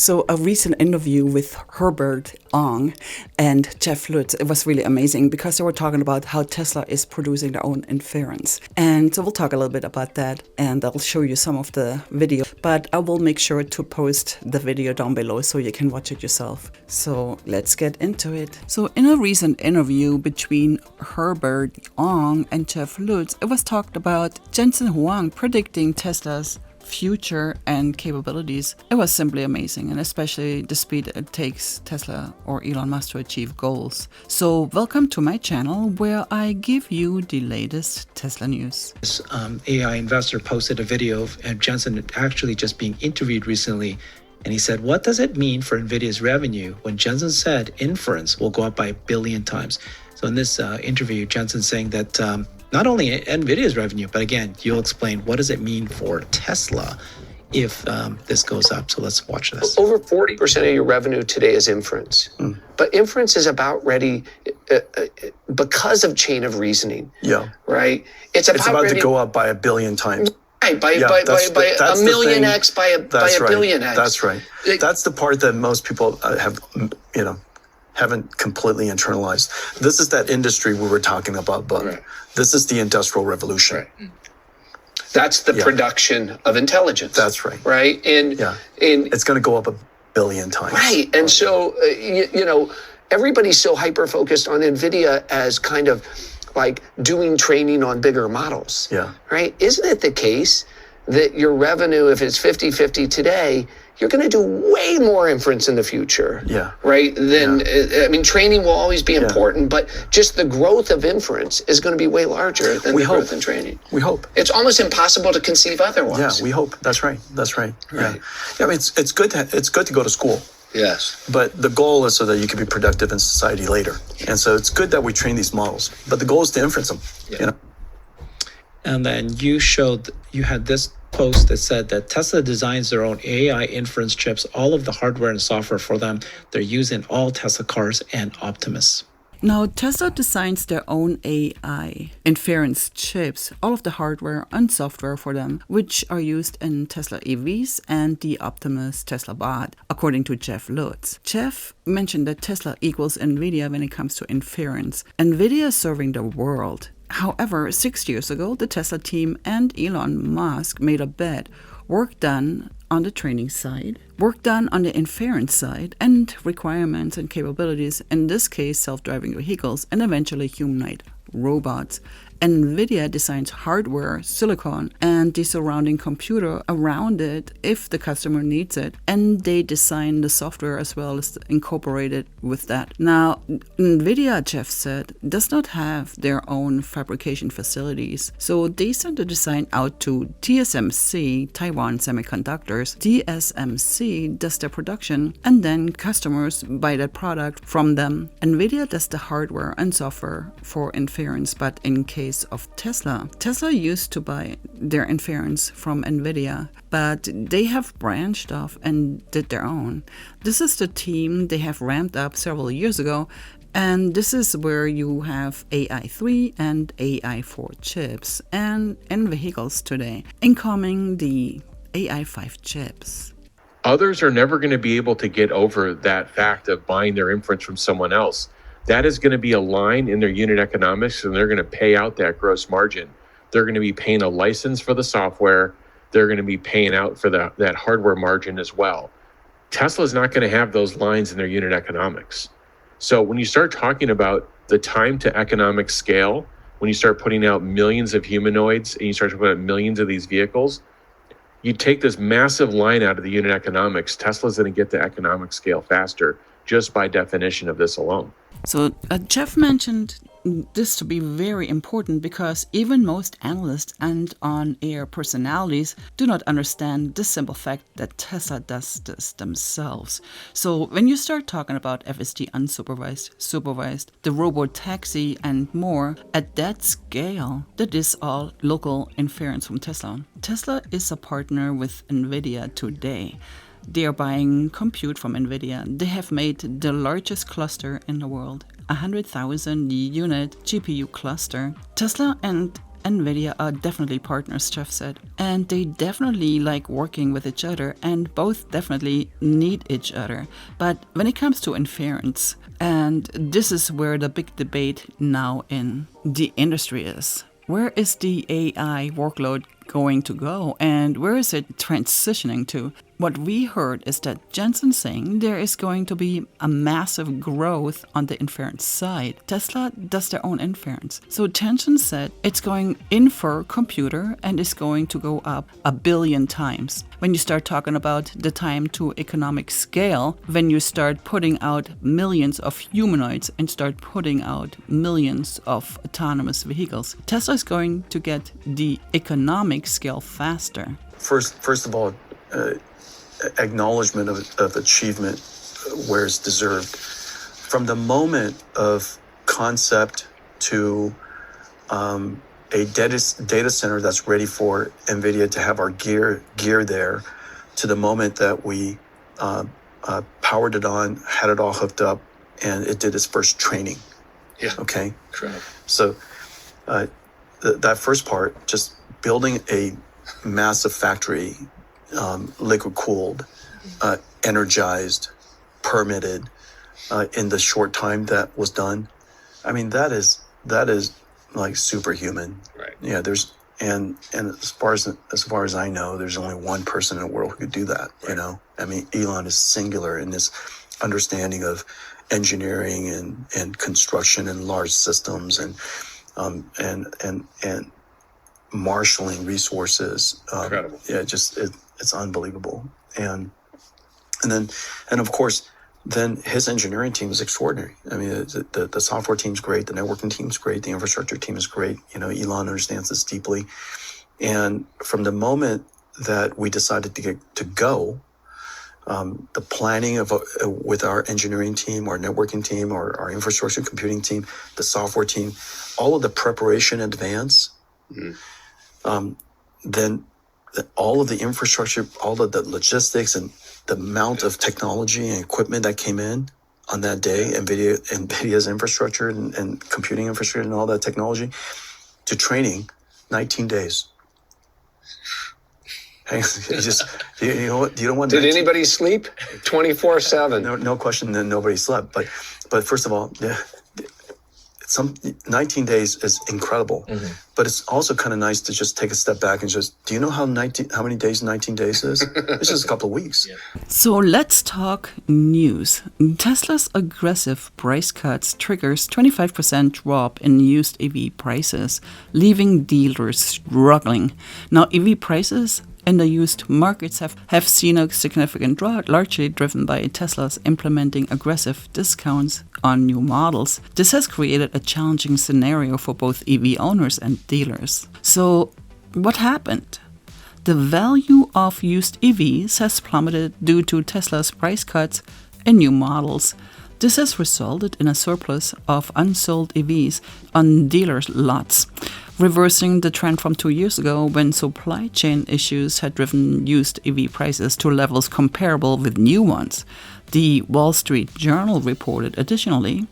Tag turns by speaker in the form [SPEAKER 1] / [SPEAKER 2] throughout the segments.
[SPEAKER 1] So a recent interview with Herbert Ong and Jeff Lutz, it was really amazing because they were talking about how Tesla is producing their own inference. And so we'll talk a little bit about that, and I'll show you some of the video. But I will make sure to post the video down below so you can watch it yourself. So let's get into it. So in a recent interview between Herbert Ong and Jeff Lutz, it was talked about Jensen Huang predicting Tesla's future and capabilities. It was simply amazing, and especially the speed it takes Tesla or Elon Musk to achieve goals. So welcome to my channel where I give you the latest Tesla news.
[SPEAKER 2] This AI investor posted a video of Jensen actually just being interviewed recently, and he said, what does it mean for NVIDIA's revenue when Jensen said inference will go up by 1 billion times? So in this interview, Jensen's saying that not only NVIDIA's revenue, but again, you'll explain what does it mean for Tesla if this goes up. So let's watch this.
[SPEAKER 3] Over 40% of your revenue today is inference. But inference is about ready because of chain of reasoning.
[SPEAKER 4] Yeah.
[SPEAKER 3] Right?
[SPEAKER 4] It's about to go up by 1 billion times.
[SPEAKER 3] Right, by a million X, by a billion X.
[SPEAKER 4] That's right. That's the part that most people haven't completely internalized. This is that industry we were talking about, but
[SPEAKER 3] right.
[SPEAKER 4] This is the Industrial Revolution.
[SPEAKER 3] Right. That's the production of intelligence.
[SPEAKER 4] That's right.
[SPEAKER 3] Right? And
[SPEAKER 4] it's going to go up 1 billion times.
[SPEAKER 3] Right. And so, everybody's so hyper-focused on NVIDIA as kind of like doing training on bigger models.
[SPEAKER 4] Yeah.
[SPEAKER 3] Right? Isn't it the case that your revenue, if it's 50-50 today, you're going to do way more inference in the future.
[SPEAKER 4] Yeah.
[SPEAKER 3] Right? Training will always be important, but just the growth of inference is going to be way larger than growth in training.
[SPEAKER 4] We hope.
[SPEAKER 3] It's almost impossible to conceive otherwise.
[SPEAKER 4] Yeah, we hope. That's right. Yeah. I mean, it's good to go to school.
[SPEAKER 3] Yes.
[SPEAKER 4] But the goal is so that you can be productive in society later. And so it's good that we train these models, but the goal is to inference them.
[SPEAKER 2] Yeah. And then you had this post that said that Tesla designs their own AI inference chips, all of the hardware and software for them. They're used in all Tesla cars and Optimus.
[SPEAKER 1] Now, Tesla designs their own AI inference chips, all of the hardware and software for them, which are used in Tesla EVs and the Optimus Tesla bot, according to Jeff Lutz. Jeff mentioned that Tesla equals NVIDIA when it comes to inference. NVIDIA is serving the world. However, 6 years ago, the Tesla team and Elon Musk made a bet. Work done on the training side, work done on the inference side, and requirements and capabilities, in this case, self-driving vehicles, and eventually humanoid robots. NVIDIA designs hardware, silicon, and the surrounding computer around it if the customer needs it, and they design the software as well as incorporate it with that. Now, NVIDIA, Jeff said, does not have their own fabrication facilities, so they send the design out to TSMC, Taiwan Semiconductors. TSMC does the production, and then customers buy that product from them. NVIDIA does the hardware and software for inference, but in case of Tesla used to buy their inference from NVIDIA, but they have branched off and did their own. This is the team they have ramped up several years ago, and this is where you have AI3 and AI4 chips, and in vehicles today, incoming the AI5 chips.
[SPEAKER 5] Others are never going to be able to get over that fact of buying their inference from someone else. That is going to be a line in their unit economics, and they're going to pay out that gross margin. They're going to be paying a license for the software. They're going to be paying out for that hardware margin as well. Tesla's not going to have those lines in their unit economics. So when you start talking about the time to economic scale, when you start putting out millions of humanoids and you start to put out millions of these vehicles, you take this massive line out of the unit economics. Tesla's going to get to economic scale faster just by definition of this alone.
[SPEAKER 1] So Jeff mentioned this to be very important because even most analysts and on-air personalities do not understand the simple fact that Tesla does this themselves. So when you start talking about FSD unsupervised, supervised, the robot taxi and more, at that scale, that is all local inference from Tesla. Tesla is a partner with NVIDIA today. They are buying compute from NVIDIA. They have made the largest cluster in the world, 100,000 unit GPU cluster. Tesla and NVIDIA are definitely partners, Jeff said. And they definitely like working with each other, and both definitely need each other. But when it comes to inference, and this is where the big debate now in the industry is. Where is the AI workload going to go, and where is it transitioning to? What we heard is that Jensen saying there is going to be a massive growth on the inference side. Tesla does their own inference. So Jensen said it's going infer computer and is going to go up 1 billion times. When you start talking about the time to economic scale, when you start putting out millions of humanoids and start putting out millions of autonomous vehicles, Tesla is going to get the economic scale faster.
[SPEAKER 4] First of all, acknowledgement of achievement where it's deserved. From the moment of concept to a data center that's ready for NVIDIA to have our gear there, to the moment that we powered it on, had it all hooked up, and it did its first training.
[SPEAKER 3] Yeah.
[SPEAKER 4] Okay.
[SPEAKER 3] Correct.
[SPEAKER 4] So that first part, just building a massive factory, liquid cooled, energized, permitted, in the short time that was done. I mean, that is like superhuman.
[SPEAKER 3] Right.
[SPEAKER 4] Yeah. And as far as I know, there's only one person in the world who could do that. Right. You know, I mean, Elon is singular in this understanding of engineering and construction and large systems and marshaling resources.
[SPEAKER 3] Incredible.
[SPEAKER 4] Yeah, it's unbelievable. And of course, then his engineering team is extraordinary. I mean, the software team's great, the networking team's great, the infrastructure team is great. You know, Elon understands this deeply. And from the moment that we decided to go, the planning with our engineering team, our networking team, our infrastructure computing team, the software team, all of the preparation in advance, then all of the infrastructure, all of the logistics and the amount of technology and equipment that came in on that day, NVIDIA's infrastructure and computing infrastructure and all that technology, to training, 19 days. You know what? You don't want.
[SPEAKER 3] Did anybody sleep? 24/7.
[SPEAKER 4] No question. Then nobody slept. But first of all, yeah, 19 days is incredible. Mm-hmm. But it's also kind of nice to just take a step back and just, do you know how many days 19 days is? It's just a couple of weeks. Yeah.
[SPEAKER 1] So let's talk news. Tesla's aggressive price cuts triggers 25% drop in used EV prices, leaving dealers struggling. Now, EV prices in the used markets have seen a significant drop, largely driven by Tesla's implementing aggressive discounts on new models. This has created a challenging scenario for both EV owners and dealers. So, what happened? The value of used EVs has plummeted due to Tesla's price cuts in new models. This has resulted in a surplus of unsold EVs on dealers' lots, reversing the trend from 2 years ago when supply chain issues had driven used EV prices to levels comparable with new ones. The Wall Street Journal reported additionally,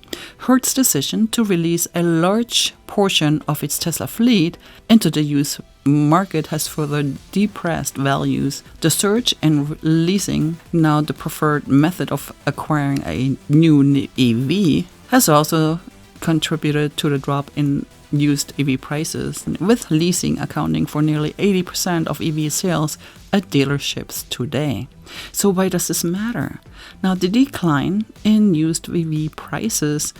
[SPEAKER 1] Hertz' decision to release a large portion of its Tesla fleet into the used market has further depressed values. The surge in leasing, now the preferred method of acquiring a new EV, has also contributed to the drop in used EV prices, with leasing accounting for nearly 80% of EV sales at dealerships today. So why does this matter? Now, the decline in used EV prices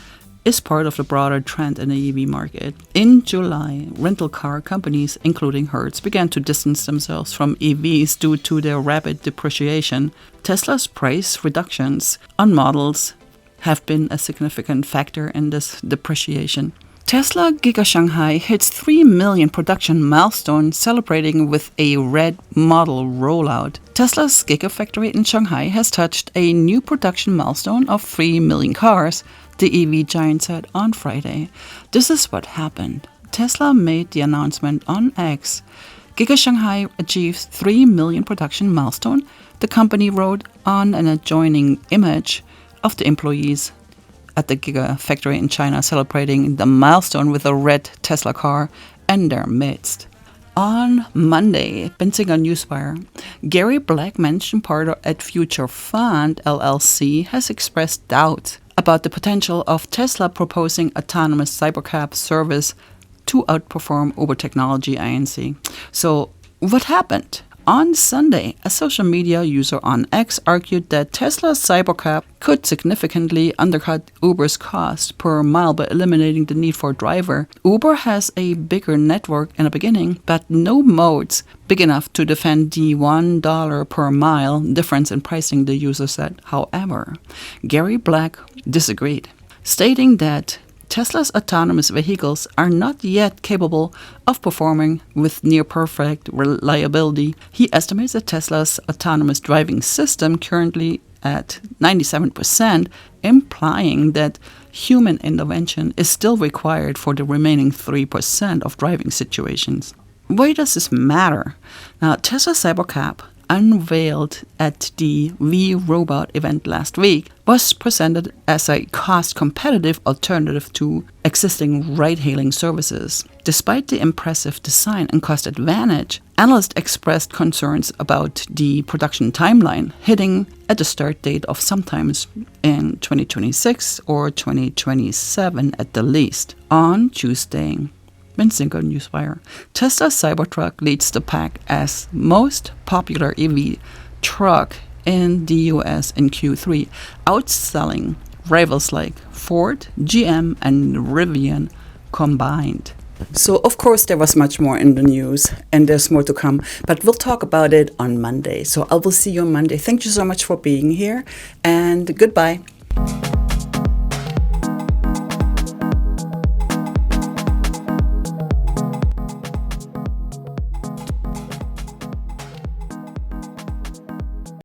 [SPEAKER 1] is part of the broader trend in the EV market. In July, rental car companies, including Hertz, began to distance themselves from EVs due to their rapid depreciation. Tesla's price reductions on models have been a significant factor in this depreciation. Tesla Giga Shanghai hits 3 million production milestone, celebrating with a red model rollout. Tesla's Gigafactory in Shanghai has touched a new production milestone of 3 million cars, the EV giant said on Friday. This is what happened. Tesla made the announcement on X. Giga Shanghai achieved 3 million production milestone, the company wrote on an adjoining image of the employees at the Gigafactory in China celebrating the milestone with a red Tesla car in their midst. On Monday, Benzinga Newswire, Gary Black, managing partner at Future Fund LLC, has expressed doubt about the potential of Tesla proposing autonomous cybercab service to outperform Uber Technology Inc. So, what happened? On Sunday, a social media user on X argued that Tesla's Cybercab could significantly undercut Uber's cost per mile by eliminating the need for a driver. Uber has a bigger network in the beginning, but no modes big enough to defend the $1 per mile difference in pricing, the user said. However, Gary Black disagreed, stating that Tesla's autonomous vehicles are not yet capable of performing with near-perfect reliability. He estimates that Tesla's autonomous driving system currently at 97%, implying that human intervention is still required for the remaining 3% of driving situations. Why does this matter? Now, Tesla Cybercab, unveiled at the V-Robot event last week, was presented as a cost-competitive alternative to existing ride-hailing services. Despite the impressive design and cost advantage, analysts expressed concerns about the production timeline, hitting at the start date of sometimes in 2026 or 2027 at the least. On Tuesday, Benzinga Newswire, Tesla Cybertruck leads the pack as most popular EV truck in the US in Q3, outselling rivals like Ford, GM, and Rivian combined. So, of course, there was much more in the news, and there's more to come, but we'll talk about it on Monday. So I will see you on Monday. Thank you so much for being here, and goodbye.